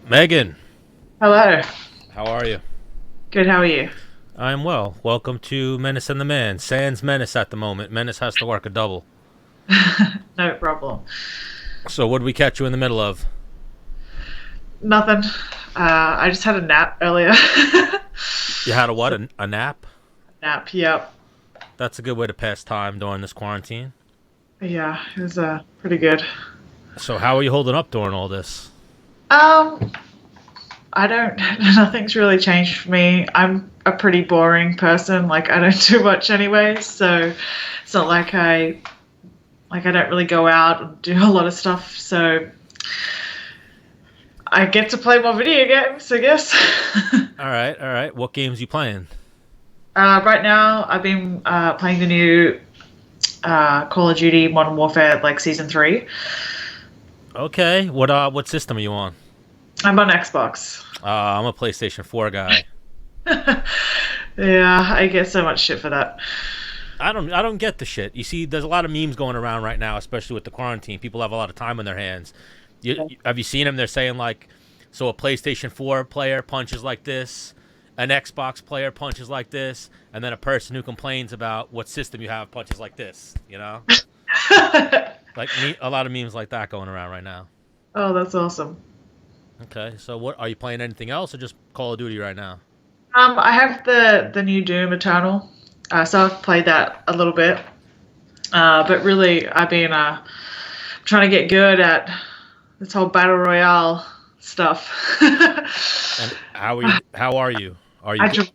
Megan, Hello. how are you? Good, how are you? I'm well. Welcome to Menace and the Man. Sans Menace at the moment. Menace has to work a double. No problem. So, what did we catch you in the middle of? Nothing. I just had a nap earlier. You had a what? So, A nap? nap, yep. That's a good way to pass time during this quarantine. Yeah, it was pretty good. So, how are you holding up during all this? Um, I don't, nothing's really changed for me. I'm a pretty boring person. Like, I don't do much anyway, so it's not like I don't really go out and do a lot of stuff. So I get to play more video games, I guess. All right, all right. What games you playing? Right now, I've been playing the new Call of Duty Modern Warfare, like Season 3. Okay. What system are you on? I'm on Xbox. I'm a PlayStation 4 guy. Yeah, I get so much shit for that. I don't get the shit. You see, there's a lot of memes going around right now, especially with the quarantine. People have a lot of time on their hands. Have you seen them? They're saying like, so a PlayStation 4 player punches like this, an Xbox player punches like this, and then a person who complains about what system you have punches like this. You know, like a lot of memes like that going around right now. Oh, that's awesome. Okay, so what are you playing? Anything else, or just Call of Duty right now? I have the new Doom Eternal, so I've played that a little bit. But really, I've been trying to get good at this whole battle royale stuff. And how are you? How are you? Are you? I, dr-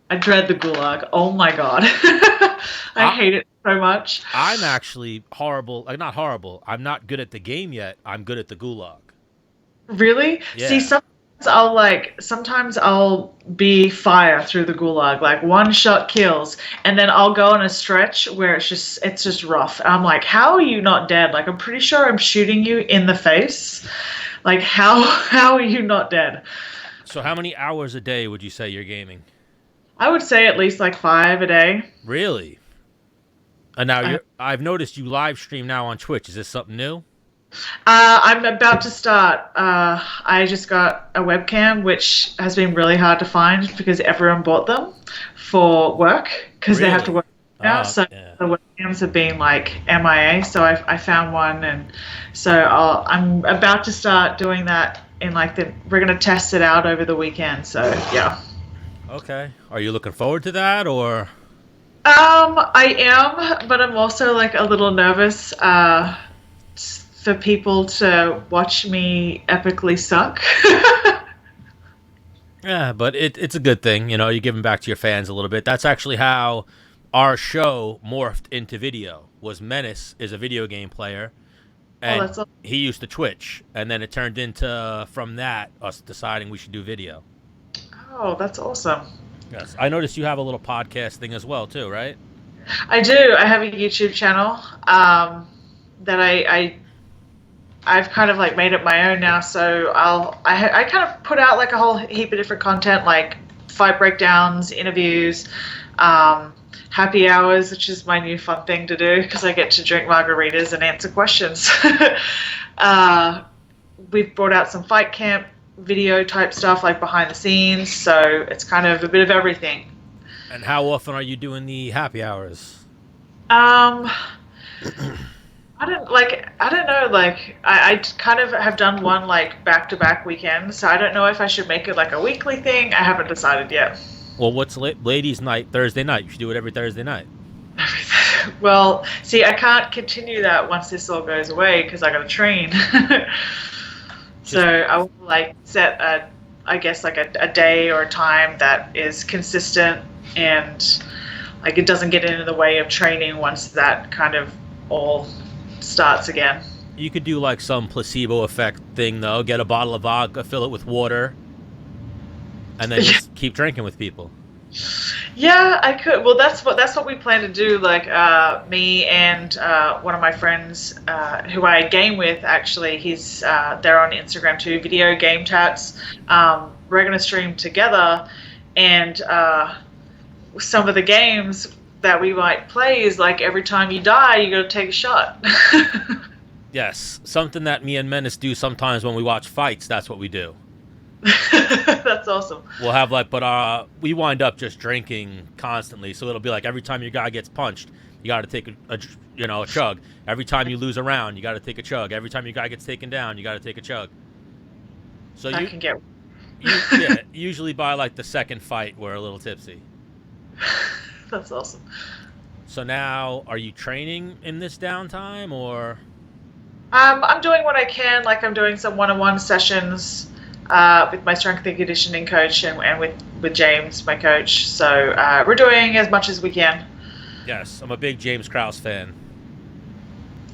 I dread the gulag. Oh my god, I I, hate it so much. I'm actually horrible. Like not horrible. I'm not good at the game yet. I'm good at the gulag. Really? See, Yeah. sometimes I'll be fire through the gulag, like one shot kills, and then I'll go on a stretch where it's just rough. I'm like, how are you not dead? Like I'm pretty sure I'm shooting you in the face. Like how are you not dead? So how many hours a day would you say you're gaming? I would say at least like 5 a day. Really? And now Uh, I've noticed you live stream now on Twitch. Is this something new? I'm about to start. I just got a webcam, which has been really hard to find because everyone bought them for work because they have to Really? work now. Oh, So yeah. the webcams have been like MIA. So I found one, and so I'm about to start doing that in like we're gonna test it out over the weekend. So yeah. Okay. Are you looking forward to that or? I am, but I'm also like a little nervous. For people to watch me epically suck. Yeah, but it's a good thing. You know, you're giving back to your fans a little bit. That's actually how our show morphed into video. Was Menace is a video game player, Oh, and that's all. he used to Twitch, and then it turned into from that us deciding we should do video. Oh, that's awesome. Yes, I noticed you have a little podcast thing as well too, right? I do. I have a YouTube channel that I've kind of like made it my own now. So I kind of put out like a whole heap of different content, like fight breakdowns, interviews, um, happy hours, which is my new fun thing to do because I get to drink margaritas and answer questions. uh, we've brought out some fight camp video type stuff, like behind the scenes. So it's kind of a bit of everything. And how often are you doing the happy hours? Um, I don't know, like I kind of have done one like back to back weekends, so I don't know if I should make it like a weekly thing. I haven't decided yet. Well, what's ladies' night Thursday night? You should do it every Thursday night. Well, see, I can't continue that once this all goes away because I got to train. So Just I will like set I guess like a day or a time that is consistent and like it doesn't get in the way of training once that kind of all starts again. you could do like some placebo effect thing though. Get a bottle of vodka, fill it with water, and then just keep drinking with people. Yeah, I could. Well, that's what we plan to do. Like me and one of my friends who I game with. Actually, he's they're on Instagram too. Video game chats. We're gonna stream together, and some of the games that we might play is like every time you die, you gotta take a shot. Yes, something that me and Menace do sometimes when we watch fights. That's what we do. That's awesome. We'll have we wind up just drinking constantly, so it'll be like every time your guy gets punched, you got to take a chug. Every time you lose a round, you got to take a chug. Every time your guy gets taken down, you got to take a chug. So I can get. yeah, usually by like the second fight, we're a little tipsy. That's awesome. So now, are you training in this downtime, or? I'm doing what I can. Like I'm doing some one-on-one sessions with my strength and conditioning coach and with James, my coach. So we're doing as much as we can. Yes, I'm a big James Krause fan.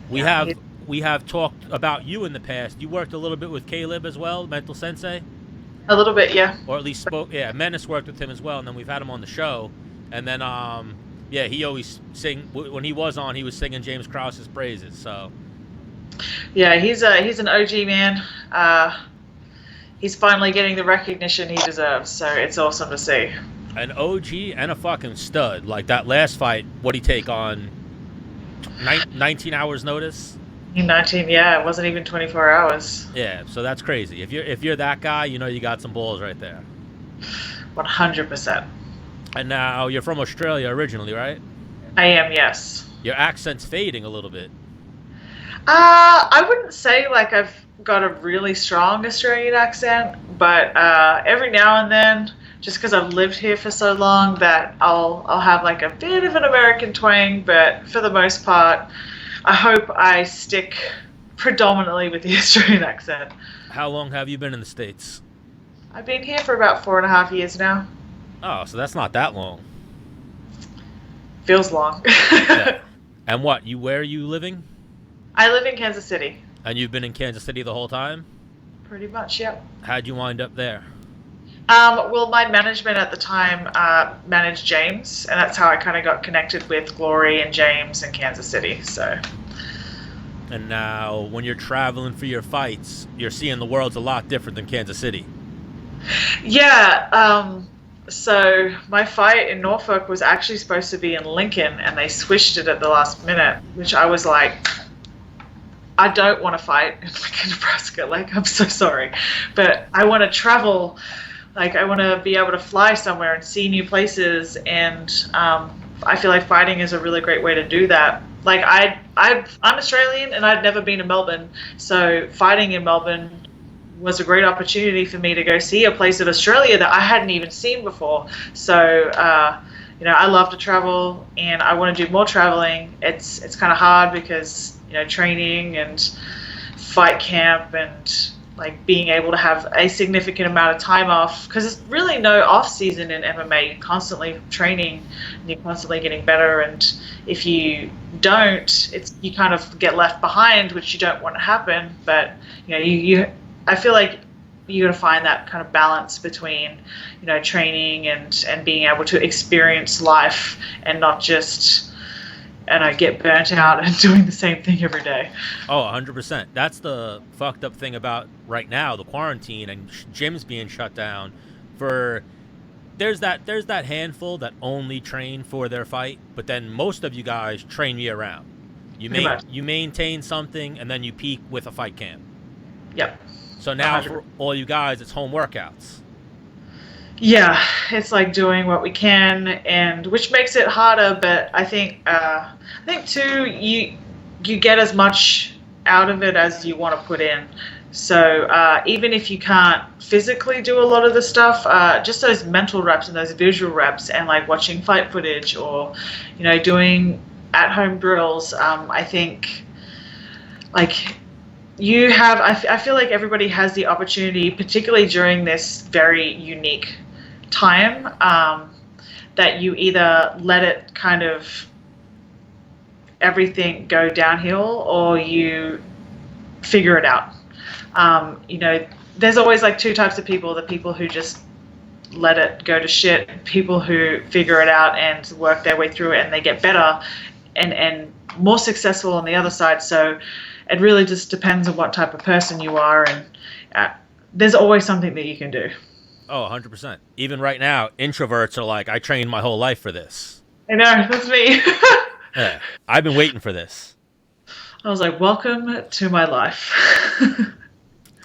We have talked about you in the past. You worked a little bit with Caleb as well, Mental Sensei. A little bit, yeah. Or at least spoke. Yeah, Menace worked with him as well, and then we've had him on the show. And then, yeah, he always when he was on, he was singing James Krause's praises. So. Yeah, he's an OG man. He's finally getting the recognition he deserves, so it's awesome to see. An OG and a fucking stud. Like that last fight, what'd he take on 19 hours notice? 19, yeah, it wasn't even 24 hours. Yeah, so that's crazy. If you're that guy, you know you got some balls right there. 100%. And now you're from Australia originally, right? I am, yes. Your accent's fading a little bit. I wouldn't say like I've got a really strong Australian accent, but every now and then, just because I've lived here for so long, that I'll have like a bit of an American twang. But for the most part, I hope I stick predominantly with the Australian accent. How long have you been in the States? I've been here for about 4.5 years now. Oh, so that's not that long. Feels long. Yeah. And where are you living? I live in Kansas City. And you've been in Kansas City the whole time? Pretty much, yep. How'd you wind up there? Well, my management at the time managed James, and that's how I kind of got connected with Glory and James in Kansas City. So. And now, when you're traveling for your fights, you're seeing the world's a lot different than Kansas City. Yeah. So my fight in Norfolk was actually supposed to be in Lincoln, and they switched it at the last minute, which I was like, I don't want to fight in Lincoln, Nebraska. Like, I'm so sorry, but I want to travel. Like, I want to be able to fly somewhere and see new places, and I feel like fighting is a really great way to do that. Like, I'm Australian, and I'd never been to Melbourne, so fighting in Melbourne was a great opportunity for me to go see a place in Australia that I hadn't even seen before. So, I love to travel, and I want to do more traveling. It's kind of hard because, training and fight camp and like being able to have a significant amount of time off, because there's really no off season in MMA. You're constantly training and you're constantly getting better, and if you don't, you kind of get left behind, which you don't want to happen. But I feel like you got to find that kind of balance between training and being able to experience life and not just get burnt out and doing the same thing every day. Oh, 100%. That's the fucked up thing about right now, the quarantine and gyms being shut down. There's that handful that only train for their fight, but then most of you guys train year round. You maintain something and then you peak with a fight camp. Yep. So now 100%. For all you guys, it's home workouts. Yeah, it's like doing what we can, and which makes it harder. But I think too, you get as much out of it as you want to put in. So even if you can't physically do a lot of the stuff, just those mental reps and those visual reps, and like watching fight footage or doing at-home drills. I think like. I feel like everybody has the opportunity, particularly during this very unique time, that you either let it kind of everything go downhill or you figure it out. There's always like two types of people: the people who just let it go to shit, people who figure it out and work their way through it and they get better and more successful on the other side. So it really just depends on what type of person you are, and there's always something that you can do. Oh, 100%. Even right now, introverts are like, I trained my whole life for this. I know, that's me. Yeah, I've been waiting for this. I was like, welcome to my life.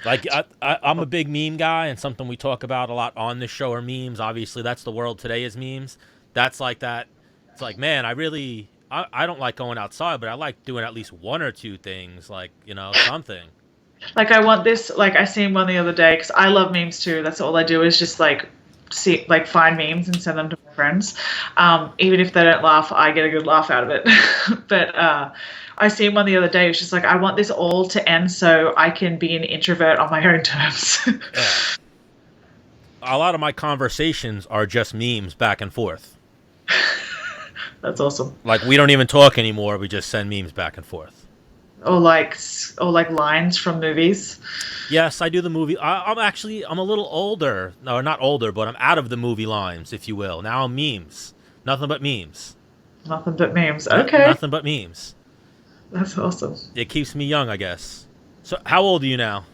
Like I'm a big meme guy, and something we talk about a lot on this show are memes. Obviously, that's the world today is memes. That's like that. It's like, man, I don't like going outside, but I like doing at least one or two things, like something. Like I want this. Like I seen one the other day because I love memes too. That's all I do is just like see like find memes and send them to my friends. Even if they don't laugh, I get a good laugh out of it. But I seen one the other day. It was just like I want this all to end so I can be an introvert on my own terms. Yeah. A lot of my conversations are just memes back and forth. That's awesome. Like we don't even talk anymore. We just send memes back and forth. Or like lines from movies. Yes, I do the movie. I'm a little older. No, not older, but I'm out of the movie lines, if you will. Now I'm memes. Nothing but memes. Nothing but memes. Okay. Nothing but memes. That's awesome. It keeps me young, I guess. So, how old are you now?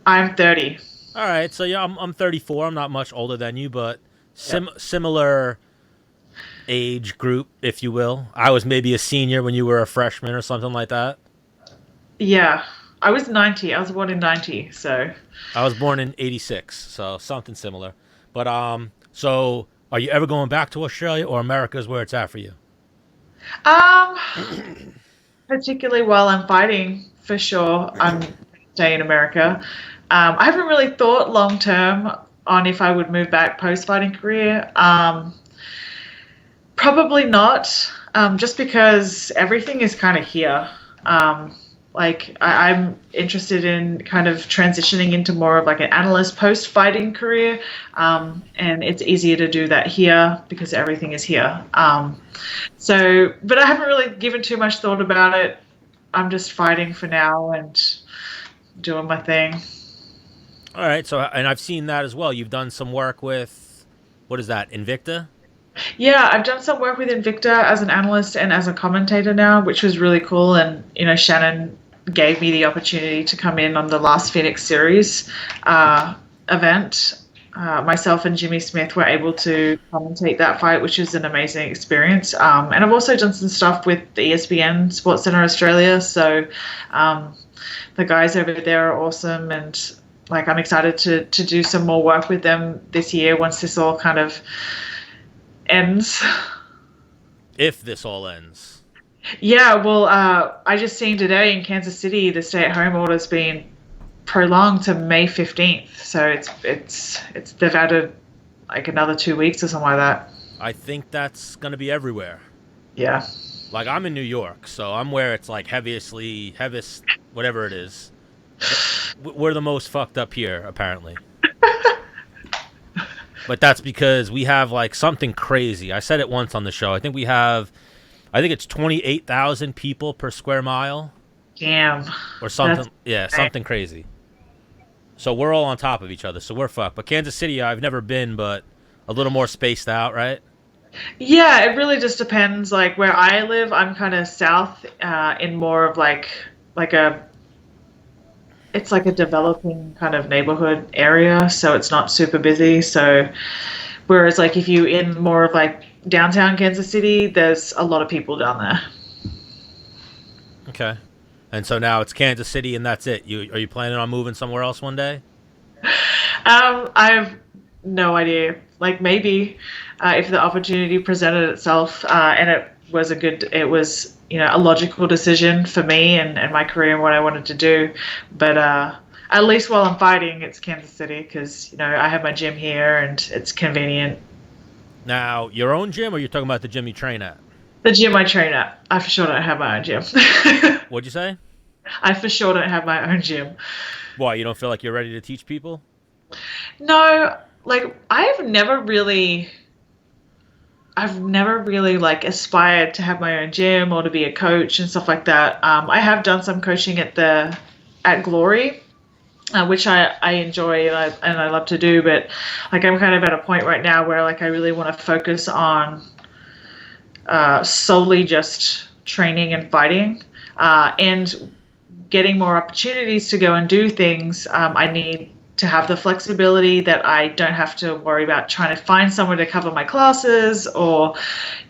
I'm 30. All right, so yeah, I'm 34. I'm not much older than you, but Yep. similar age group, if you will. I was maybe a senior when you were a freshman or something like that. Yeah. I was 90. I was born in 90, so. I was born in '86, so something similar. But so are you ever going back to Australia, or America is where it's at for you? Um, Particularly while I'm fighting, for sure, I'm staying in America. I haven't really thought long term on if I would move back post fighting career. Probably not, just because everything is kind of here. I'm interested in kind of transitioning into more of like an analyst post-fighting career, and it's easier to do that here because everything is here. But I haven't really given too much thought about it. I'm just fighting for now and doing my thing. All right, so and I've seen that as well. You've done some work with what is that, Invicta? Yeah, I've done some work with Invicta as an analyst and as a commentator now, which was really cool. And Shannon gave me the opportunity to come in on the last Phoenix series event. Myself and Jimmy Smith were able to commentate that fight, which was an amazing experience. And I've also done some stuff with the ESPN SportsCenter Australia. So the guys over there are awesome, and like I'm excited to do some more work with them this year once this all kind of ends. If this all ends. Yeah, well, I just seen today in Kansas City the stay-at-home order's been prolonged to May 15th. So it's they've added like another 2 weeks or something like that. I think that's gonna be everywhere. Yeah. Like I'm in New York, so I'm where it's like heaviest, whatever it is. We're the most fucked up here, apparently. But that's because we have like something crazy. I said it once on the show. I think it's 28,000 people per square mile. Damn. Or something. Yeah, something crazy. So we're all on top of each other. So we're fucked. But Kansas City, I've never been, but a little more spaced out, right? Yeah, it really just depends. Like where I live, I'm kind of south in more of like it's like a developing kind of neighborhood area, so it's not super busy. So whereas like if you in more of like downtown Kansas City, there's a lot of people down there. Okay. And so now it's Kansas City and that's it. Are you planning on moving somewhere else one day? I have no idea. Like maybe if the opportunity presented itself, and it was a logical decision for me and my career and what I wanted to do. But at least while I'm fighting, it's Kansas City because I have my gym here and it's convenient. Now, your own gym, or you're talking about the gym you train at? The gym I train at. I for sure don't have my own gym. What'd you say? I for sure don't have my own gym. Why, you don't feel like you're ready to teach people? No, like I've never really like aspired to have my own gym or to be a coach and stuff like that. I have done some coaching at Glory, which I enjoy and I love to do. But like I'm kind of at a point right now where like I really want to focus on solely just training and fighting, and getting more opportunities to go and do things. I need to have the flexibility that I don't have to worry about trying to find somewhere to cover my classes or,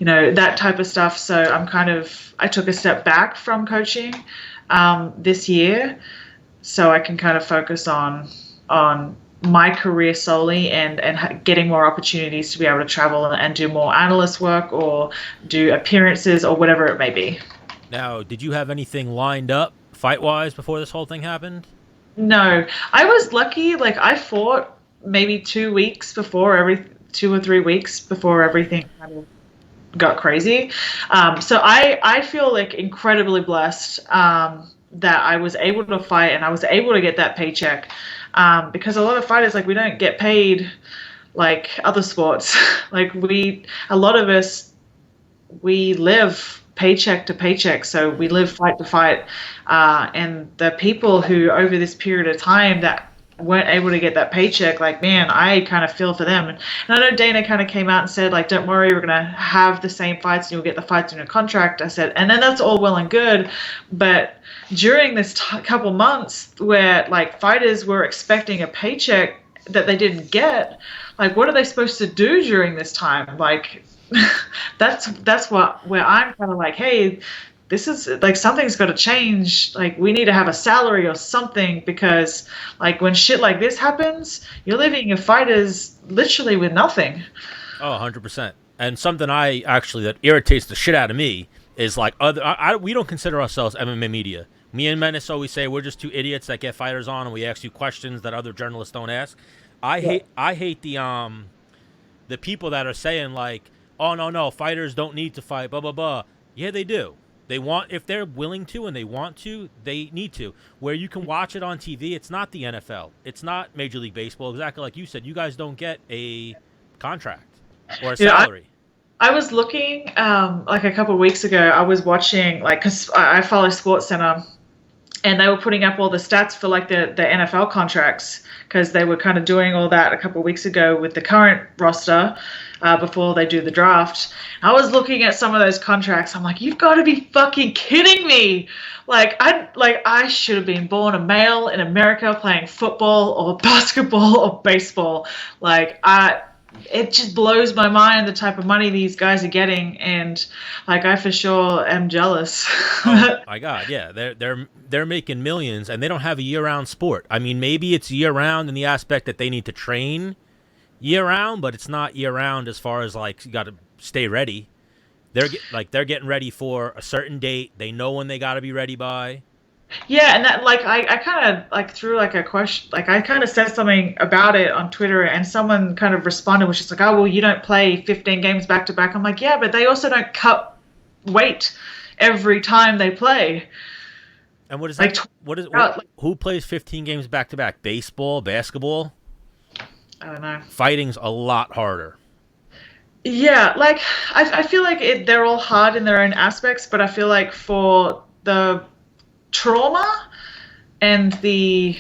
that type of stuff. So I took a step back from coaching this year so I can kind of focus on my career solely and getting more opportunities to be able to travel and do more analyst work or do appearances or whatever it may be. Now, did you have anything lined up fight-wise before this whole thing happened? No, I was lucky. Like I fought maybe 2 weeks before 2 or 3 weeks before everything kind of got crazy. So I feel like incredibly blessed that I was able to fight and I was able to get that paycheck because a lot of fighters like we don't get paid like other sports. Like a lot of us we live paycheck to paycheck, so we live fight to fight. And the people who over this period of time that weren't able to get that paycheck, like man, I kind of feel for them. And I know Dana kind of came out and said like, don't worry, we're gonna have the same fights and you'll get the fights in your contract. I said, and then that's all well and good, but during this couple months where like fighters were expecting a paycheck that they didn't get, like what are they supposed to do during this time? Like that's where I'm kind of like, hey, this is like something's got to change. Like we need to have a salary or something because like when shit like this happens, you're leaving your fighters literally with nothing. Oh, 100%. And something that irritates the shit out of me is like we don't consider ourselves MMA media. Me and Menace always say we're just two idiots that get fighters on and we ask you questions that other journalists don't ask. I hate the people that are saying like, oh no, fighters don't need to fight, blah blah blah. Yeah, they do. They want, if they're willing to and they want to, they need to. Where you can watch it on TV, it's not the NFL, it's not Major League Baseball. Exactly like you said, you guys don't get a contract or a salary. I was looking like a couple of weeks ago. I was watching like because I follow Sports Center, and they were putting up all the stats for like the NFL contracts because they were kind of doing all that a couple of weeks ago with the current roster before they do the draft. I was looking at some of those contracts. I'm like, you've got to be fucking kidding me. I should have been born a male in America playing football or basketball or baseball. It just blows my mind the type of money these guys are getting, and like I for sure am jealous. Oh my god, yeah, they're making millions, and they don't have a year-round sport. I mean, maybe it's year-round in the aspect that they need to train year-round, but it's not year-round as far as like you got to stay ready. They're getting ready for a certain date. They know when they got to be ready by. Yeah, and that like I kind of like threw like a question, like I kind of said something about it on Twitter, and someone kind of responded, which is like, oh well, you don't play 15 games back to back. I'm like, yeah, but they also don't cut weight every time they play. And what is that? Who plays 15 games back to back? Baseball, basketball? I don't know. Fighting's a lot harder. Yeah, like I feel like they're all hard in their own aspects, but I feel like for the trauma and the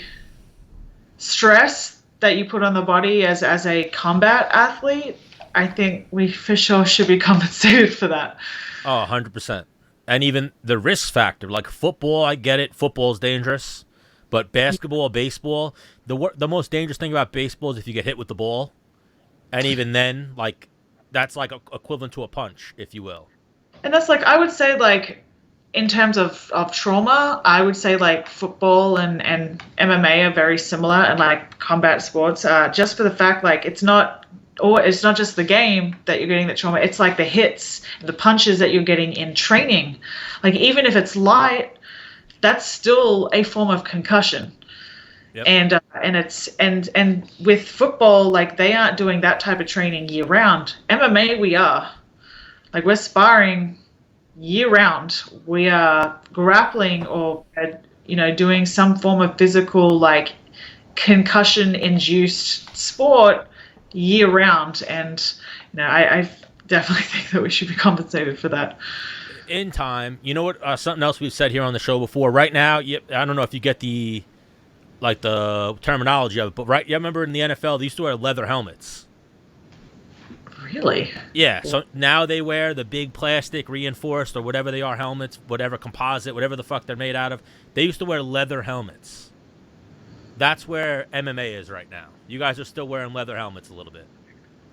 stress that you put on the body as a combat athlete, I think we for sure should be compensated for that. Oh, 100%. And even the risk factor, like football, I get it. Football's dangerous. But basketball, baseball, the most dangerous thing about baseball is if you get hit with the ball. And even then, like, that's like equivalent to a punch, if you will. And that's like, I would say like, in terms of trauma, I would say like football and MMA are very similar, and like combat sports, just for the fact like it's not just the game that you're getting the trauma. It's like the hits, the punches that you're getting in training. Like even if it's light, that's still a form of concussion. Yep. And with football, like they aren't doing that type of training year round. MMA, we are. Like we're sparring year round. We are grappling or doing some form of physical like concussion induced sport year round, and I definitely think that we should be compensated for that in time. You know what, something else we've said here on the show before, right now, I don't know if you get the terminology of it, but you remember in the NFL they used to wear leather helmets. Really? Yeah, so now they wear the big plastic reinforced or whatever they are helmets, whatever composite, whatever the fuck they're made out of. They used to wear leather helmets. That's where MMA is right now. You guys are still wearing leather helmets a little bit.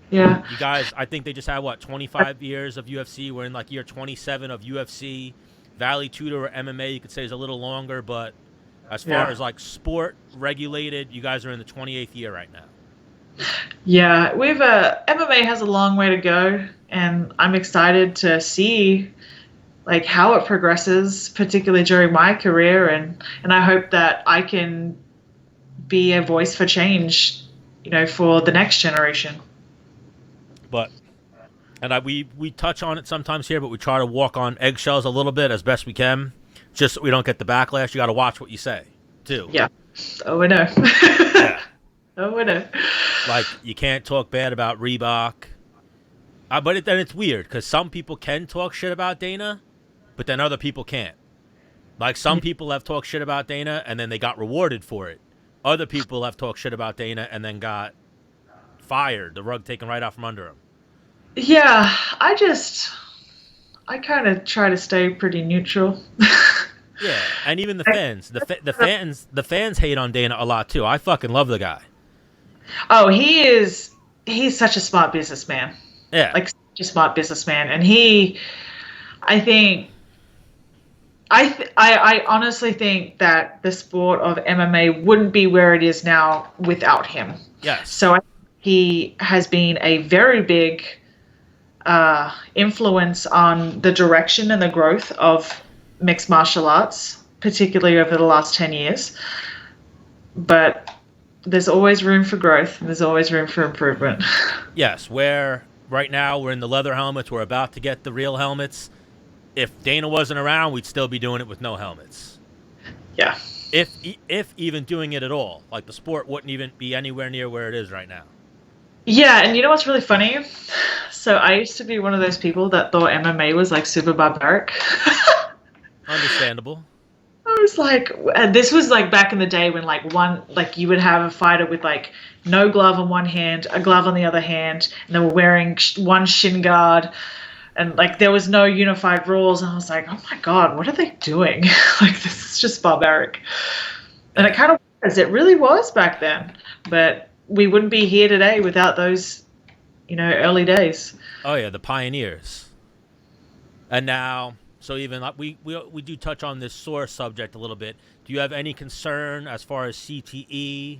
Yeah. You guys, I think they just had, 25 years of UFC. We're in like year 27 of UFC. Valley Tudor or MMA, you could say, is a little longer, but As far as like sport regulated, you guys are in the 28th year right now. Yeah, we've MMA has a long way to go, and I'm excited to see like how it progresses, particularly during my career, and I hope that I can be a voice for change, for the next generation. But we touch on it sometimes here, but we try to walk on eggshells a little bit as best we can, just so we don't get the backlash. You got to watch what you say, too. Yeah. Oh, I know. Yeah. Oh, I know. Like, you can't talk bad about Reebok. But then it's weird, because some people can talk shit about Dana, but then other people can't. Like, some people have talked shit about Dana, and then they got rewarded for it. Other people have talked shit about Dana, and then got fired, the rug taken right out from under them. Yeah, I kind of try to stay pretty neutral. Yeah, and even the fans, the fans hate on Dana a lot too. I fucking love the guy. Oh, he's such a smart businessman. Yeah, like such a smart businessman, and I honestly think that the sport of MMA wouldn't be where it is now without him. Yes. So he has been a very big influence on the direction and the growth of mixed martial arts, particularly over the last 10 years. But there's always room for growth, and there's always room for improvement. Yes, where right now we're in the leather helmets, we're about to get the real helmets. If Dana wasn't around, we'd still be doing it with no helmets. Yeah. If even doing it at all. Like, the sport wouldn't even be anywhere near where it is right now. Yeah, and you know what's really funny? So I used to be one of those people that thought MMA was like super barbaric. Understandable. I was like, this was like back in the day when you would have a fighter with like no glove on one hand, a glove on the other hand, and they were wearing one shin guard, and like there was no unified rules. And I was like, oh my God, what are they doing? Like, this is just barbaric. And it kind of was. It really was back then. But we wouldn't be here today without those, early days. Oh yeah, the pioneers. And now, so even like we do touch on this sore subject a little bit. Do you have any concern as far as CTE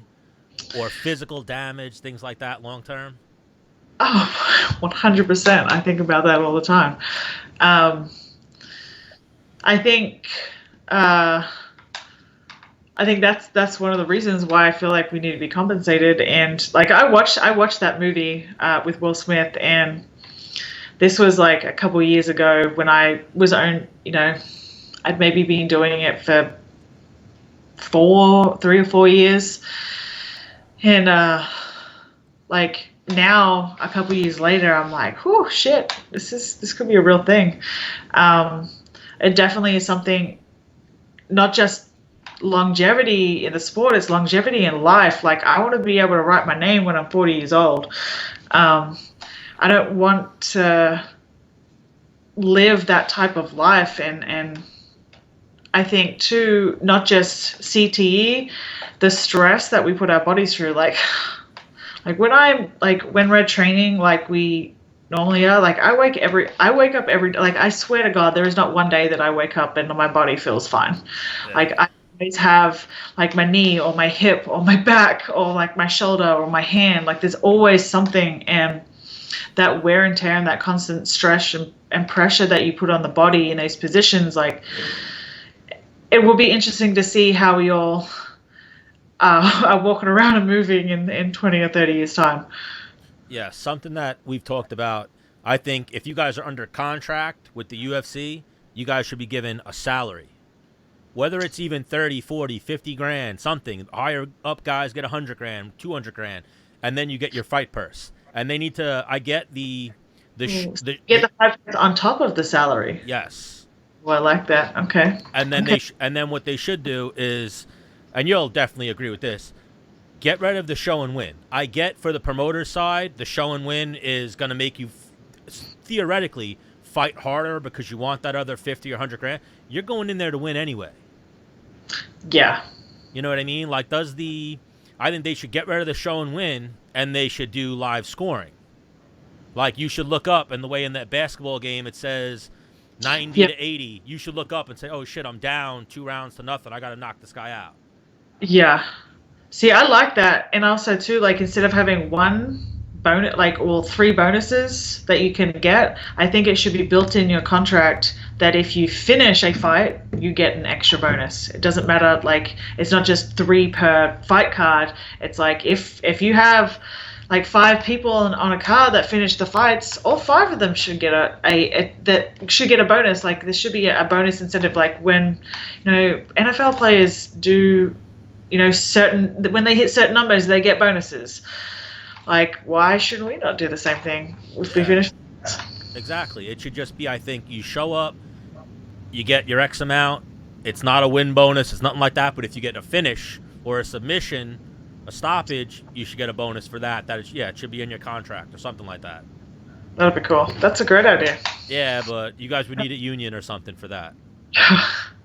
or physical damage, things like that, long term? Oh, 100%. I think about that all the time. I think that's one of the reasons why I feel like we need to be compensated. And like I watched that movie with Will Smith, and this was like a couple of years ago when I was I'd maybe been doing it for 3 or 4 years, and like now a couple of years later, I'm like, oh shit, this could be a real thing. It definitely is something, not just longevity in the sport, it's longevity in life. Like, I want to be able to write my name when I'm 40 years old. I don't want to live that type of life, and I think too, not just CTE, the stress that we put our bodies through, like when we're training like we normally are, like I wake up every day. Like, I swear to God, there is not one day that I wake up and my body feels fine. Yeah. Like, I always have like my knee or my hip or my back or like my shoulder or my hand. Like, there's always something, and that wear and tear and that constant stress and pressure that you put on the body in those positions, like, it will be interesting to see how we all are walking around and moving in 20 or 30 years time. Yeah, something that we've talked about. I think if you guys are under contract with the UFC, you guys should be given a salary. Whether it's even 30, 40, 50 grand, something. Higher up guys get 100 grand, 200 grand, and then you get your fight purse. And they need to, I get get the fight purse on top of the salary. Yes. Well, I like that. Okay. And then then what they should do is, and you'll definitely agree with this, get rid of the show and win. I get for the promoter side, the show and win is going to make you theoretically fight harder because you want that other 50 or 100 grand. You're going in there to win anyway. Yeah. You know what I mean? Like, I think they should get rid of the show and win, and they should do live scoring. Like, you should look up, and the way in that basketball game it says, 90 to 80, you should look up and say, oh shit, I'm down 2-0 I got to knock this guy out. Yeah. See, I like that. And also, too, like, instead of having one bonus, like, or 3 bonuses that you can get, I think it should be built in your contract that if you finish a fight, you get an extra bonus. It doesn't matter, like, it's not just 3 per fight card. It's like, if you have, like, 5 people on a card that finish the fights, all 5 of them should get a bonus. Like, there should be a bonus incentive, like, when, NFL players do, when they hit certain numbers, they get bonuses. Like, why shouldn't we not do the same thing if we finish? Exactly. It should just be, I think, you show up, you get your X amount. It's not a win bonus. It's nothing like that. But if you get a finish or a submission, a stoppage, you should get a bonus for that. It should be in your contract or something like that. That'd be cool. That's a great idea. Yeah, but you guys would need a union or something for that.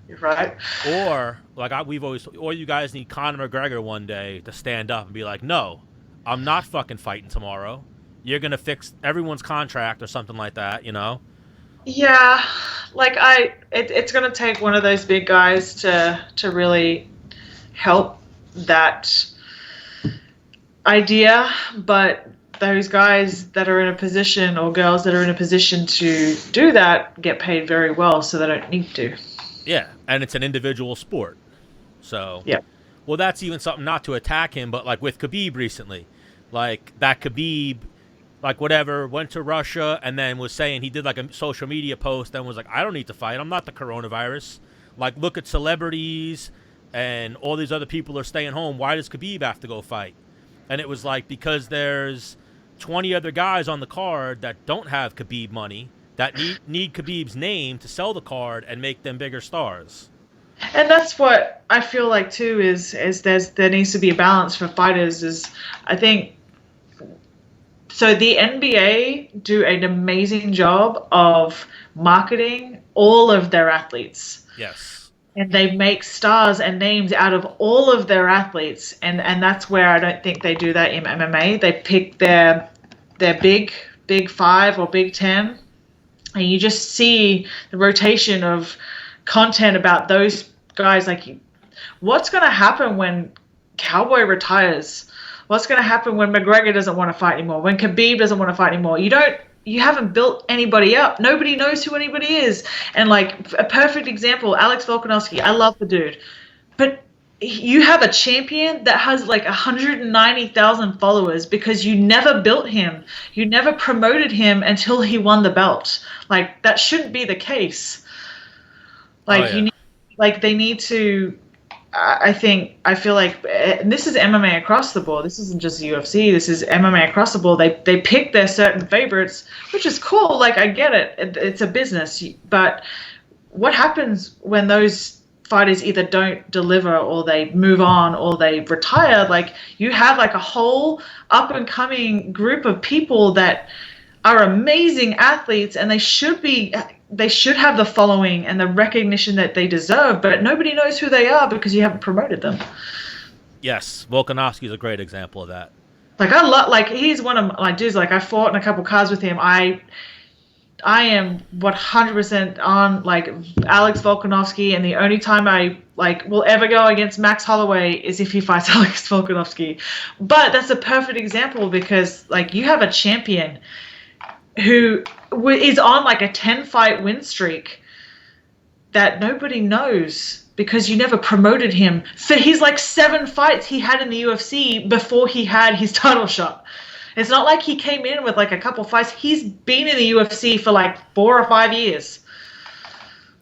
You're right. Or you guys need Conor McGregor one day to stand up and be like, no, I'm not fucking fighting tomorrow. You're gonna fix everyone's contract or something like that, Yeah, like it's gonna take one of those big guys to really help that idea, but those guys that are in a position, or girls that are in a position to do that, get paid very well, so they don't need to. Yeah, and it's an individual sport. So, yeah. Well, that's even something, not to attack him, but like with Khabib recently. Like that Khabib, like whatever, went to Russia and then was saying, he did like a social media post and was like, I don't need to fight. I'm not the coronavirus. Like, look at celebrities and all these other people are staying home. Why does Khabib have to go fight? And it was like, because there's 20 other guys on the card that don't have Khabib money, that need Khabib's name to sell the card and make them bigger stars. And that's what I feel like too, is there needs to be a balance for fighters. Is, I think, so the NBA do an amazing job of marketing all of their athletes. Yes. And they make stars and names out of all of their athletes. And that's where I don't think they do that in MMA. They pick their big 5 or big 10. And you just see the rotation of content about those guys. Like, what's going to happen when Cowboy retires? What's going to happen when McGregor doesn't want to fight anymore? When Khabib doesn't want to fight anymore? You haven't built anybody up. Nobody knows who anybody is. And like, a perfect example, Alex Volkanovski. I love the dude, but you have a champion that has like 190,000 followers because you never built him. You never promoted him until he won the belt. Like, that shouldn't be the case. Like, they need to, I feel like, and this is MMA across the board. This isn't just UFC. This is MMA across the board. They pick their certain favorites, which is cool. Like, I get it. It's a business. But what happens when those fighters either don't deliver, or they move on, or they retire? Like, you have like a whole up and coming group of people that are amazing athletes, and they should have the following and the recognition that they deserve, but nobody knows who they are because you haven't promoted them. Yes, Volkanovski is a great example of that. Like, he's one of my dudes. Like, I fought in a couple cards with him. I am 100% on like Alex Volkanovski, and the only time I will ever go against Max Holloway is if he fights Alex Volkanovski. But that's a perfect example, because like, you have a champion who is on like a 10-fight win streak that nobody knows because you never promoted him for his like 7 fights he had in the UFC before he had his title shot. It's not like he came in with like a couple fights. He's been in the UFC for like 4 or 5 years.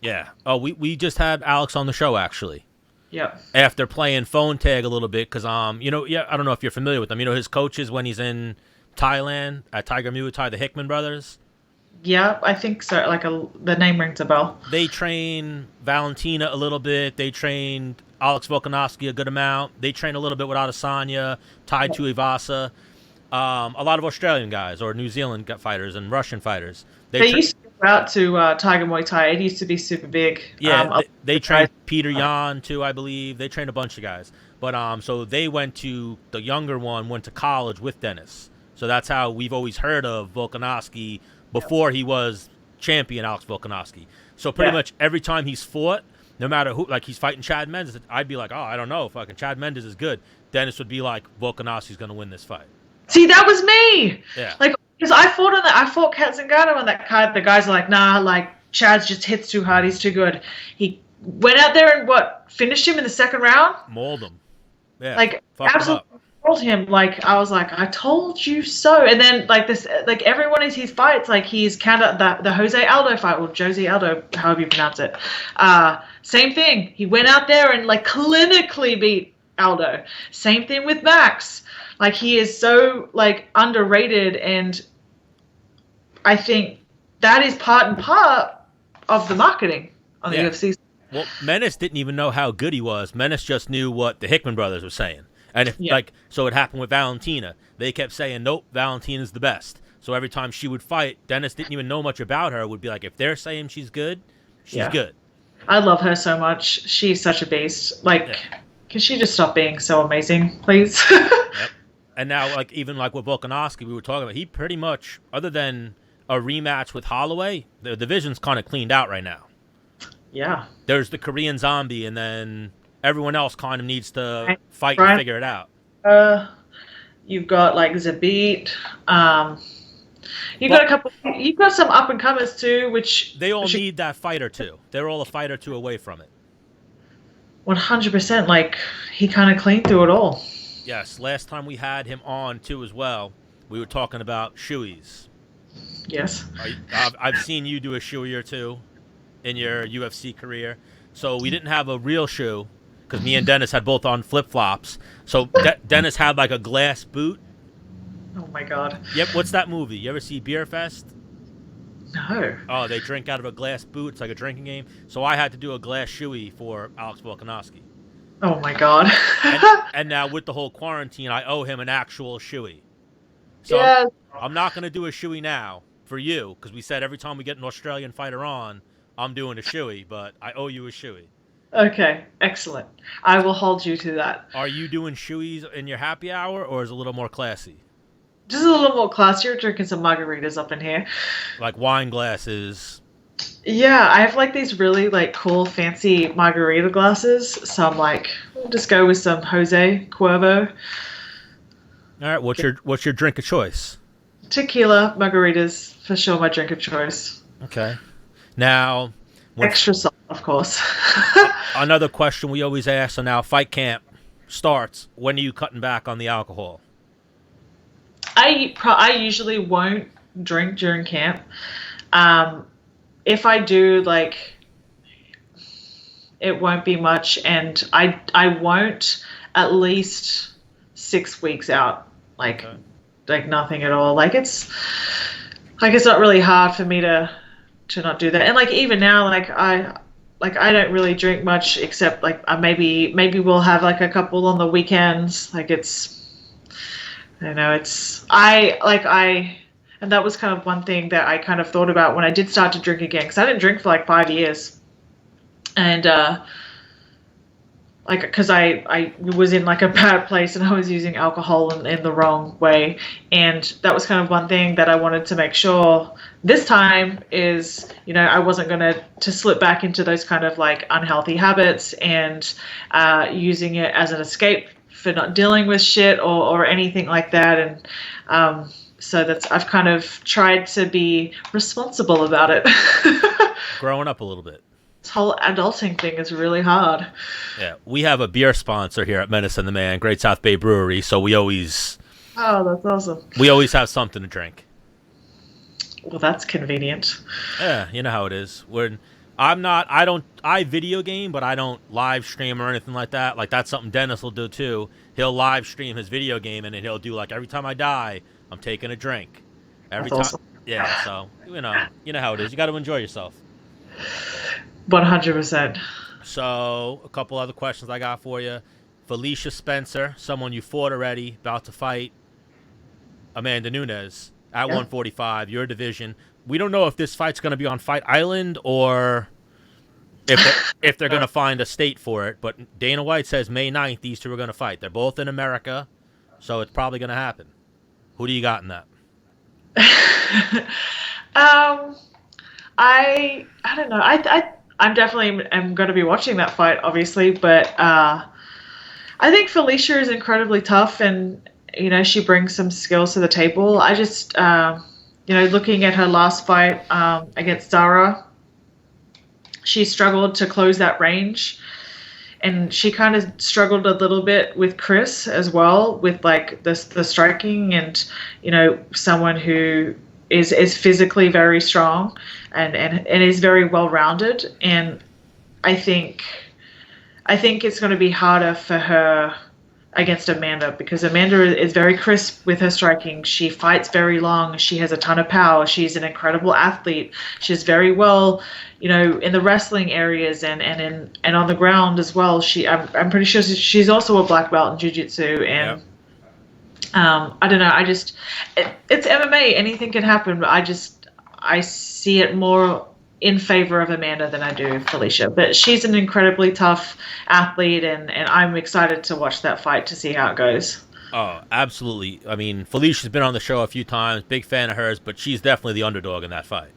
Yeah. Oh, we just had Alex on the show, actually. Yeah. After playing phone tag a little bit, because I don't know if you're familiar with him. His coaches when he's in Thailand at Tiger Muay Thai, the Hickman brothers. Yeah, I think so. Like, the name rings a bell. They train Valentina a little bit. They trained Alex Volkanovski a good amount. They train a little bit with Adesanya, Tai Tuivasa. A lot of Australian guys or New Zealand fighters and Russian fighters. They used to go out to Tiger Muay Thai. It used to be super big. Yeah, they trained Peter Yan too, I believe. They trained a bunch of guys. But so they went to, the younger one went to college with Dennis. So that's how we've always heard of Volkanovski before he was champion, Alex Volkanovski. So pretty much every time he's fought, no matter who, like he's fighting Chad Mendes, I'd be like, oh, I don't know, fucking Chad Mendes is good. Dennis would be like, Volkanovski's going to win this fight. See, that was me. Yeah. Like, because I fought Kat Zingano on that card. The guys are like, nah, like, Chad's just hits too hard. He's too good. He went out there and finished him in the second round? Mauled him. Yeah. Like, absolutely him mauled him. Like, I was like, I told you so. And then, like, every one of his fights, like, he's countered the Jose Aldo fight, or Jose Aldo, however you pronounce it. Same thing. He went out there and, like, clinically beat Aldo. Same thing with Max. Like, he is so, like, underrated, and I think that is part and part of the marketing on the UFC. Well, Menace didn't even know how good he was. Menace just knew what the Hickman brothers were saying. And so it happened with Valentina. They kept saying, nope, Valentina's the best. So every time she would fight, Dennis didn't even know much about her. Would be like, if they're saying she's good, she's good. I love her so much. She's such a beast. Like, can she just stop being so amazing, please? Yep. And now, like, even like with Volkanovski, we were talking about, he pretty much, other than a rematch with Holloway, the division's kind of cleaned out right now. Yeah. There's the Korean Zombie, and then everyone else kind of needs to fight and figure it out. You've got like Zabit. You've got some up and comers too, which they all need that fight or two. They're all a fight or two away from it. 100%. Like, he kind of cleaned through it all. Yes. Last time we had him on too as well, we were talking about shoeys. Yes. I've seen you do a shoey or two in your UFC career. So we didn't have a real shoe because me and Dennis had both on flip-flops. So Dennis had like a glass boot. Oh, my God. Yep. What's that movie? You ever see Beer Fest? No. Oh, they drink out of a glass boot. It's like a drinking game. So I had to do a glass shoey for Alex Volkanovski. Oh, my God. and now with the whole quarantine, I owe him an actual shoey. So I'm not going to do a shoey now for you because we said every time we get an Australian fighter on, I'm doing a shoey, but I owe you a shoey. Okay, excellent. I will hold you to that. Are you doing shoeys in your happy hour, or is it a little more classy? Just a little more classier, drinking some margaritas up in here. Like wine glasses. Yeah, I have like these really like cool fancy margarita glasses. So I'm like, we'll just go with some Jose Cuervo. All right, what's your drink of choice? Tequila margaritas, for sure, my drink of choice. Okay. Now, extra salt, of course. Another question we always ask, so now fight camp starts. When are you cutting back on the alcohol? I usually won't drink during camp. If I do, like, it won't be much, and I won't at least 6 weeks out. Like, like nothing at all. Like it's not really hard for me to not do that. And like even now, like I don't really drink much except like maybe we'll have like a couple on the weekends. Like it's, I don't know, and that was kind of one thing that I kind of thought about when I did start to drink again, because I didn't drink for like 5 years, and like because I was in like a bad place and I was using alcohol in the wrong way, and that was kind of one thing that I wanted to make sure this time is, you know, I wasn't going to slip back into those kind of like unhealthy habits and using it as an escape for not dealing with shit or anything like that. And so I've kind of tried to be responsible about it. Growing up a little bit. This whole adulting thing is really hard. Yeah, we have a beer sponsor here at Menace and the Man, Great South Bay Brewery, so we always... Oh, that's awesome. We always have something to drink. Well, that's convenient. Yeah, you know how it is. I video game, but I don't live stream or anything like that. Like, that's something Dennis will do, too. He'll live stream his video game, and then he'll do, like, every time I die, I'm taking a drink. Every that's time. Awesome. Yeah, so, you know how it is. You got to enjoy yourself. 100%. So, a couple other questions I got for you. Felicia Spencer, someone you fought already, about to fight Amanda Nunes at 145, your division. We don't know if this fight's going to be on Fight Island or if they're going to find a state for it. But Dana White says May 9th, these two are going to fight. They're both in America, so it's probably going to happen. Who do you got in that? I don't know. I'm definitely am going to be watching that fight, obviously, but I think Felicia is incredibly tough, and she brings some skills to the table. I just looking at her last fight against Zara, she struggled to close that range, and she kind of struggled a little bit with Chris as well, with like the striking, and someone who is physically very strong and is very well rounded. And I think it's going to be harder for her against Amanda, because Amanda is very crisp with her striking. She fights very long. She has a ton of power. She's an incredible athlete. She's very well, in the wrestling areas and on the ground as well. I'm pretty sure she's also a black belt in jiu-jitsu. And I don't know. It's MMA. Anything can happen. But I see it more in favor of Amanda than I do Felicia. But she's an incredibly tough athlete, and I'm excited to watch that fight to see how it goes. Oh, absolutely. I mean, Felicia's been on the show a few times, big fan of hers, but she's definitely the underdog in that fight.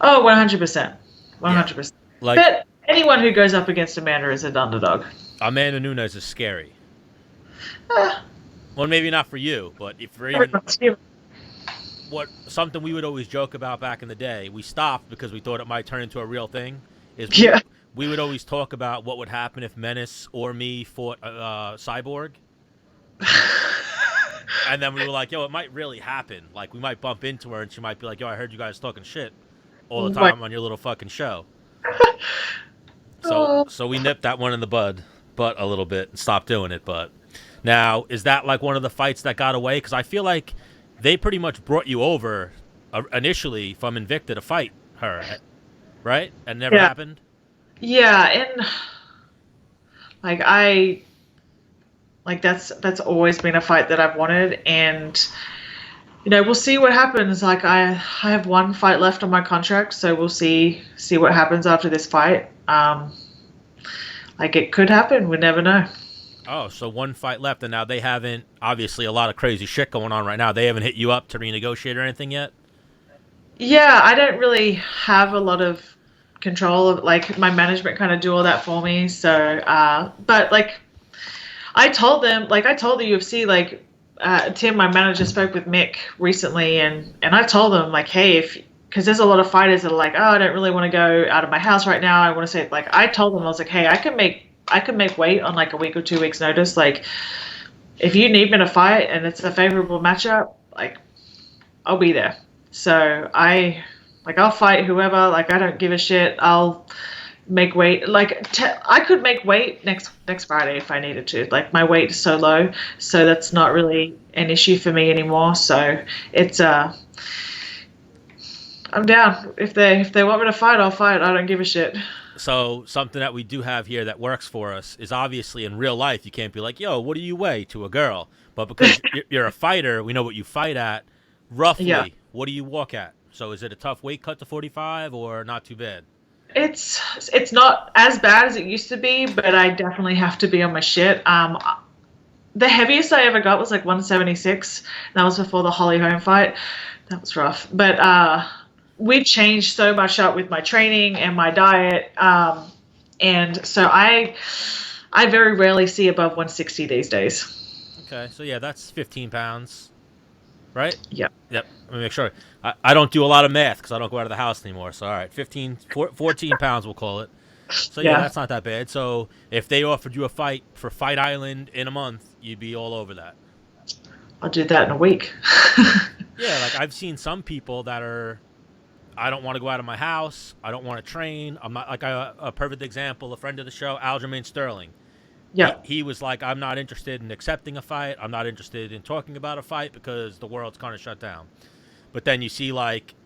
Oh, 100%. 100%. Like, but anyone who goes up against Amanda is an underdog. Amanda Nunes is scary. Well, maybe not for you, but if for even... something we would always joke about back in the day, we stopped because we thought it might turn into a real thing, is we would always talk about what would happen if Menace or me fought Cyborg. And then we were like, yo, it might really happen. Like, we might bump into her and she might be like, yo, I heard you guys talking shit all the time on your little fucking show. So we nipped that one in the bud a little bit and stopped doing it. But now, is that like one of the fights that got away? Because I feel like they pretty much brought you over initially from Invicta to fight her, right? And never happened? Yeah, and that's always been a fight that I've wanted, and we'll see what happens. Like I have one fight left on my contract, so we'll see what happens after this fight. It could happen. We never know. Oh, so one fight left, and now they haven't, obviously a lot of crazy shit going on right now. They haven't hit you up to renegotiate or anything yet? Yeah, I don't really have a lot of control of, my management kind of do all that for me. So, but I told them, I told the UFC, Tim, my manager, spoke with Mick recently, and I told them, hey, because there's a lot of fighters that are like, oh, I don't really want to go out of my house right now. I want to say, I told them, I was like, hey, I can make weight on a week or 2 weeks notice. If you need me to fight and it's a favorable matchup, I'll be there. So I'll fight whoever. I don't give a shit. I'll make weight. I could make weight next Friday if I needed to. My weight is so low, so that's not really an issue for me anymore. So it's I'm down. If they want me to fight, I'll fight. I don't give a shit. So something that we do have here that works for us is, obviously in real life you can't be like, yo, what do you weigh to a girl? But because you're a fighter, we know what you fight at. Roughly, what do you walk at? So is it a tough weight cut to 45 or not too bad? It's not as bad as it used to be, but I definitely have to be on my shit. The heaviest I ever got was 176. That was before the Holly Holm fight. That was rough. But we changed so much up with my training and my diet. And so I very rarely see above 160 these days. Okay, so yeah, that's 15 pounds, right? Yep. Let me make sure. I don't do a lot of math because I don't go out of the house anymore. So, all right, 14 pounds, we'll call it. So, yeah, that's not that bad. So, if they offered you a fight for Fight Island in a month, you'd be all over that. I'll do that in a week. Yeah, I've seen some people that are, I don't want to go out of my house. I don't want to train. I'm not, a perfect example, a friend of the show, Aljamain Sterling. Yeah. He was like, I'm not interested in accepting a fight. I'm not interested in talking about a fight because the world's kind of shut down. But then you see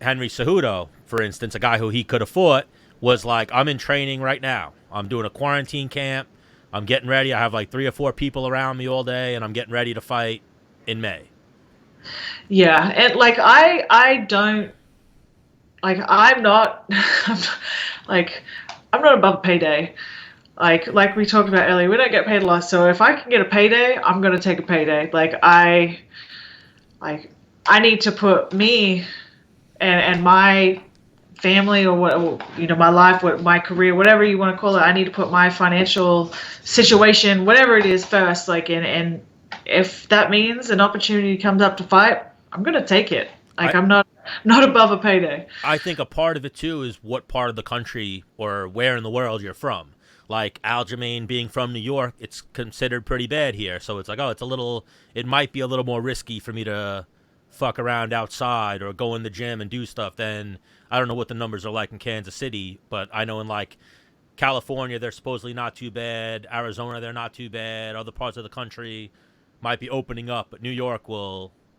Henry Cejudo, for instance, a guy who he could have fought, was like, I'm in training right now. I'm doing a quarantine camp. I'm getting ready. I have 3 or 4 people around me all day, and I'm getting ready to fight in May. Yeah, and I don't, I'm not, I'm not above payday. Like we talked about earlier, we don't get paid a lot. So if I can get a payday, I'm gonna take a payday. I need to put me and my family or what, my life, what my career, whatever you want to call it. I need to put my financial situation, whatever it is, first. Like, and if that means an opportunity comes up to fight, I'm gonna take it. Like, I'm not above a payday. I think a part of it too is what part of the country or where in the world you're from. Like Aljamain being from New York, it's considered pretty bad here. So it's like, it might be a little more risky for me to fuck around outside or go in the gym and do stuff than, I don't know what the numbers are like in Kansas City, but I know in like California, they're supposedly not too bad. Arizona, they're not too bad. Other parts of the country might be opening up, but New York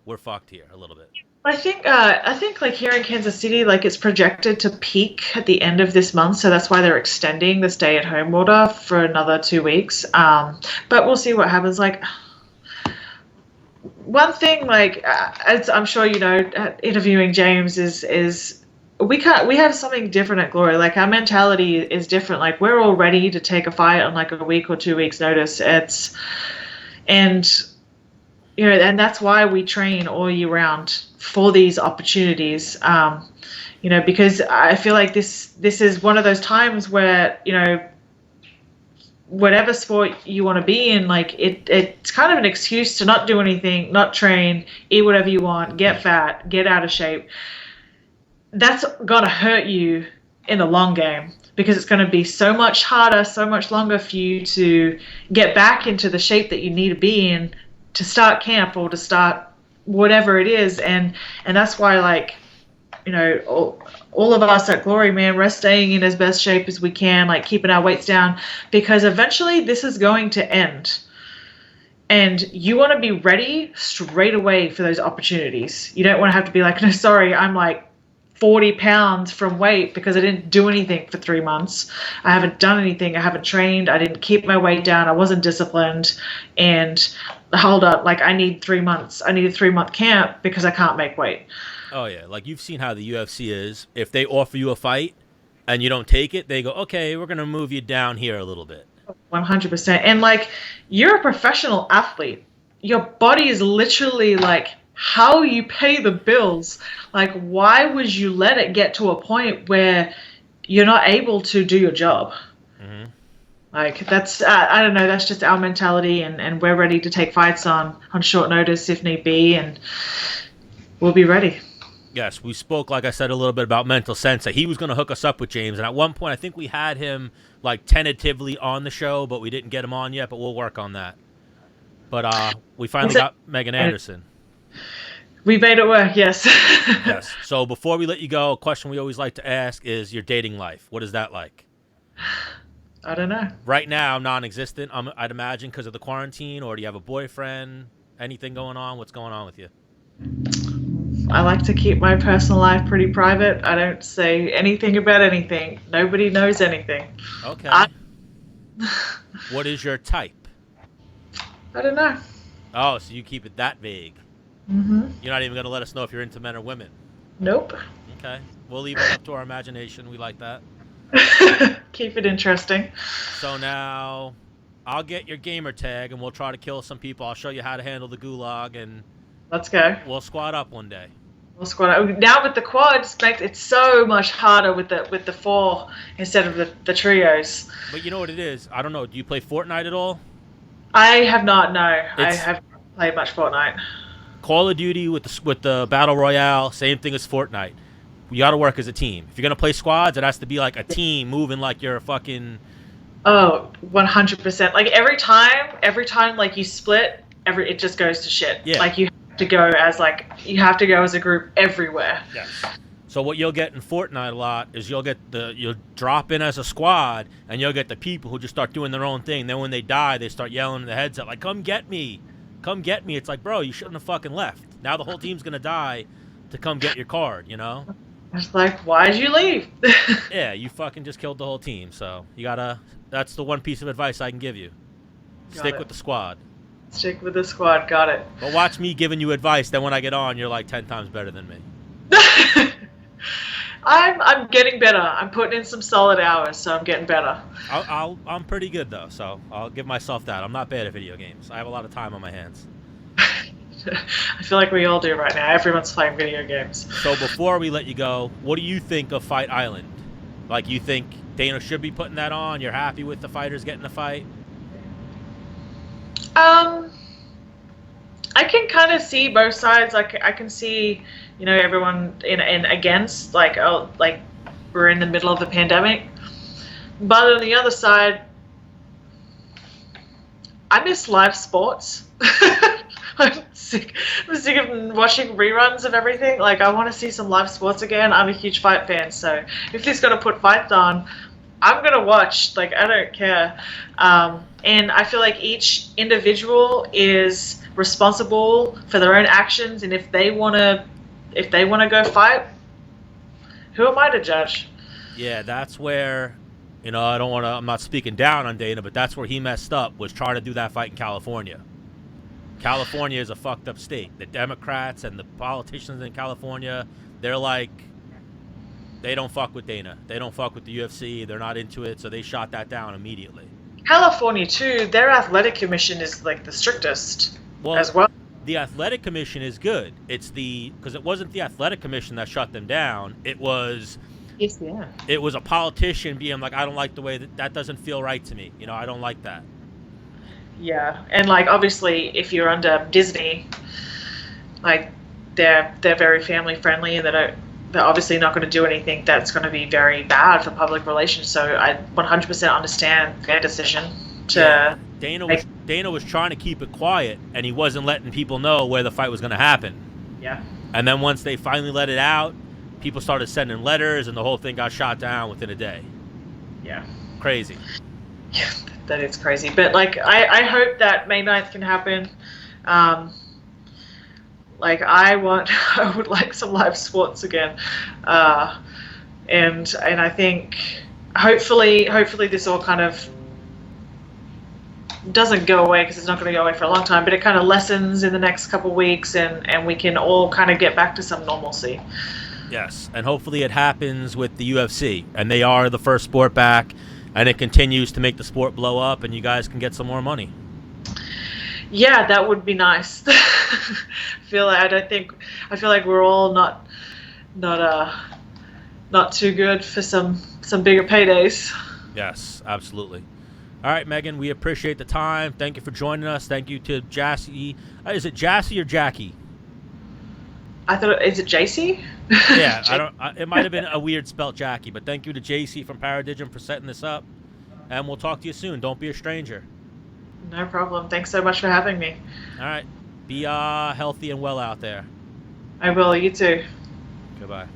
we're fucked here a little bit. I think like here in Kansas City, like it's projected to peak at the end of this month, so that's why they're extending the stay-at-home order for another 2 weeks. But we'll see what happens. Like, one thing, like as I'm sure you know, interviewing James is we have something different at Glory. Like, our mentality is different. Like, we're all ready to take a fight on like a week or 2 weeks notice. And that's why we train all year round for these opportunities. Because I feel like this is one of those times where, whatever sport you want to be in, like it's kind of an excuse to not do anything, not train, eat whatever you want, get fat, get out of shape. That's going to hurt you in the long game, because it's going to be so much harder, so much longer for you to get back into the shape that you need to be in to start camp or to start whatever it is. And that's why, like, all of us at Glory, man, we're staying in as best shape as we can, like keeping our weights down, because eventually this is going to end. And you want to be ready straight away for those opportunities. You don't want to have to be like, no, sorry, I'm like 40 pounds from weight because I didn't do anything for 3 months. I haven't done anything. I haven't trained. I didn't keep my weight down. I wasn't disciplined. And hold up, like, I need 3 months. I need a 3-month camp because I can't make weight. Oh, yeah. Like, you've seen how the UFC is. If they offer you a fight and you don't take it, they go, okay, we're going to move you down here a little bit. 100%. And, like, you're a professional athlete. Your body is literally, like, how you pay the bills. Like, why would you let it get to a point where you're not able to do your job? Mm-hmm. Like, that's, I don't know, that's just our mentality, and we're ready to take fights on short notice if need be, and we'll be ready. Yes, we spoke, like I said, a little bit about Mental Sensei. He was going to hook us up with James, and at one point I think we had him, like, tentatively on the show, but we didn't get him on yet, but we'll work on that. But we finally got Megan Anderson. We made it work, yes. Yes. So before we let you go, a question we always like to ask is your dating life. What is that like? I don't know. Right now, non-existent, I'd imagine, because of the quarantine, or do you have a boyfriend? Anything going on? What's going on with you? I like to keep my personal life pretty private. I don't say anything about anything. Nobody knows anything. Okay. What is your type? I don't know. Oh, so you keep it that vague. Mm-hmm. You're not even going to let us know if you're into men or women? Nope. Okay. We'll leave it up to our imagination. We like that. Keep it interesting. So now I'll get your gamer tag, and we'll try to kill some people. I'll show you how to handle the gulag, and let's go. We'll squad up one day. We'll squad up. Now with the quads, makes it so much harder with the 4 instead of the trios. But you know what it is? I don't know. Do you play Fortnite at all? I have not. No, I haven't played much Fortnite. Call of Duty with the Battle Royale, same thing as Fortnite. You got to work as a team. If you're going to play squads, it has to be like a team moving like you're a fucking... Oh, 100%. Like, every time like you split, it just goes to shit. Yeah. Like, you have to go as a group everywhere. Yes. So what you'll get in Fortnite a lot is you'll drop in as a squad, and you'll get the people who just start doing their own thing. Then when they die, they start yelling in the headset like, come get me. Come get me. It's like, bro, you shouldn't have fucking left. Now the whole team's going to die to come get your card, you know? It's like, why'd you leave? Yeah, you fucking just killed the whole team. So you got to, that's the one piece of advice I can give you. Stick with the squad. Stick with the squad. Got it. But watch me giving you advice. Then when I get on, you're like 10 times better than me. I'm getting better. I'm putting in some solid hours, so I'm getting better. I'm pretty good though, so I'll give myself that. I'm not bad at video games. I have a lot of time on my hands. I feel like we all do right now. Everyone's playing video games. So before we let you go, what do you think of Fight Island? Like, you think Dana should be putting that on? You're happy with the fighters getting the fight? I can kind of see both sides. Like, I can see, everyone in against, like, oh, like, we're in the middle of the pandemic. But on the other side, I miss live sports. I'm sick of watching reruns of everything. Like, I want to see some live sports again. I'm a huge fight fan, so if he's going to put fights on, I'm going to watch. Like, I don't care. And I feel like each individual is responsible for their own actions, and if they want to go fight, who am I to judge? Yeah, that's where, I'm not speaking down on Dana, but that's where he messed up, was trying to do that fight in California. California is a fucked up state. The Democrats and the politicians in California, they're like, they don't fuck with Dana. They don't fuck with the UFC. They're not into it, so they shot that down immediately. California, too, their athletic commission is like the strictest as well. The athletic commission is good. Because it wasn't the athletic commission that shut them down. It was... Yes, yeah. It was a politician being like, I don't like the way that doesn't feel right to me. I don't like that. Yeah, and like obviously, if you're under Disney, like they're very family friendly, and they're obviously not going to do anything that's going to be very bad for public relations. So I 100% understand their decision to. Yeah. Dana was trying to keep it quiet, and he wasn't letting people know where the fight was going to happen. Yeah. And then once they finally let it out, people started sending letters, and the whole thing got shot down within a day. Yeah. Crazy. Yeah, that is crazy. But like, I hope that May 9th can happen. Like I would like some live sports again. And I think hopefully this all kind of doesn't go away, because it's not going to go away for a long time, but it kind of lessens in the next couple of weeks, and we can all kind of get back to some normalcy. Yes, and hopefully it happens with the UFC, and they are the first sport back, and it continues to make the sport blow up, and you guys can get some more money. Yeah, that would be nice. I feel like we're all not too good for some bigger paydays. Yes, absolutely. All right, Megan, we appreciate the time. Thank you for joining us. Thank you to Jassy. Is it Jassy or Jackie? I thought, is it JC? Yeah, it might have been a weird spelt Jackie, but thank you to JC from Paradigm for setting this up, and we'll talk to you soon. Don't be a stranger. No problem. Thanks so much for having me. All right. Be healthy and well out there. I will. You too. Goodbye.